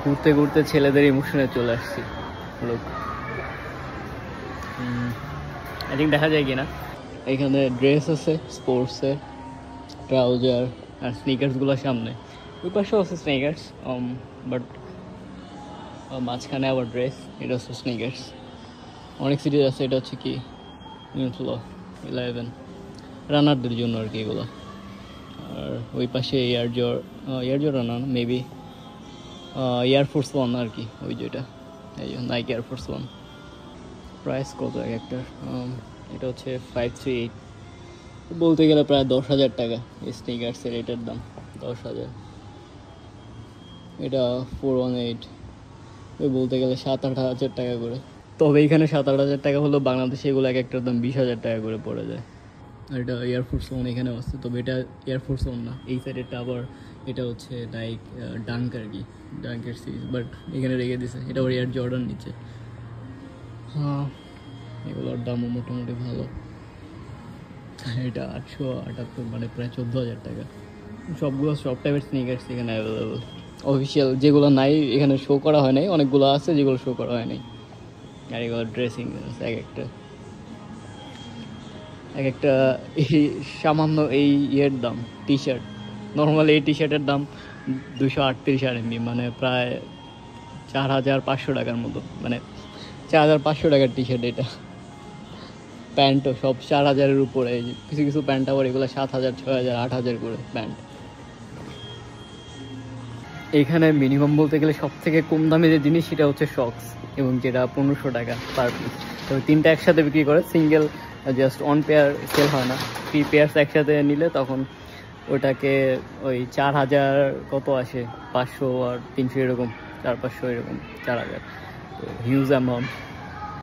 ঘুরতে ঘুরতে ছেলেদের ইমোশনে চলে আসছি। লোক আই থিঙ্ক দেখা যায় কিনা, এখানে ড্রেস আছে স্পোর্টসের, ট্রাউজার আর স্নিকার্সগুলো সামনে, ওই পাশেও আছে স্নিকার্স, বাট মাঝখানে আবার ড্রেস, এটা হচ্ছে স্নিকার্স। অনেক সিরিজ আছে, এটা হচ্ছে কি ইনফ্লো 11 রানারদের জন্য আর কি এগুলো। আর ওই পাশে এয়ার না মেবি এয়ারফোর্স ওয়ান আর কি, ওই যেটা এই নাইকি এয়ারফোর্স ওয়ান। প্রাইস কত এক একটার? এটা হচ্ছে 538, বলতে গেলে প্রায় 10,000 টাকা এই স্নিকার্সের, এটার দাম 10,000। এটা 418, ওই বলতে গেলে 7-8 হাজার টাকা করে। তবে এইখানে 7-8 হাজার টাকা হলো, বাংলাদেশে এগুলো এক একটার দাম 20,000 টাকা করে পড়ে যায়। আর এটা এয়ারফোর্স ওয়ান এখানে আসছে, তবে এটা এয়ারফোর্স ওয়ান না, এই সাইডেরটা আবার এটা হচ্ছে লাইক ডাঙ্ক আর কি, ডাঙ্কের সিরিজ, বাট এখানে রেখে দিছে, এটা আবার এয়ার জর্ডান নিচ্ছে। হ্যাঁ, এগুলোর দামও মোটামুটি ভালো। এটা 878, মানে প্রায় 14,000 টাকা। সবগুলো সব টাইপের স্নিকার্স এখানে অ্যাভেলেবল। অফিসিয়াল যেগুলো নাই এখানে শো করা হয় নাই, অনেকগুলো আছে যেগুলো শো করা হয় নাই। আর এগুলো ড্রেসিং এক একটা এই সামান্য এই ইয়ের দাম, টি শার্ট, নর্মালি এই টি শার্টের দাম 238 RMB, মানে প্রায় 4,500 টাকার মতো, মানে 4,500 টাকার টি শার্ট। এটা প্যান্টও সব 4,000-এর উপরে, কিছু কিছু প্যান্ট আবার এগুলো 7,000, 6,000, 8,000 করে প্যান্ট। এইখানে মিনিমাম বলতে গেলে সব থেকে কম দামে যে জিনিস সেটা হচ্ছে শক্স, এবং যেটা 1500 টাকা পার পিস। তবে তিনটা একসাথে বিক্রি করে, single just one pair sell হয় না। 3 পেয়ার্স একসাথে নিলে তখন ওটাকে ওই 4,000 কত আসে, 500 আর 300 এরকম, 400-500 এরকম, 4,000, তো হিউজ অ্যামাউন্ট।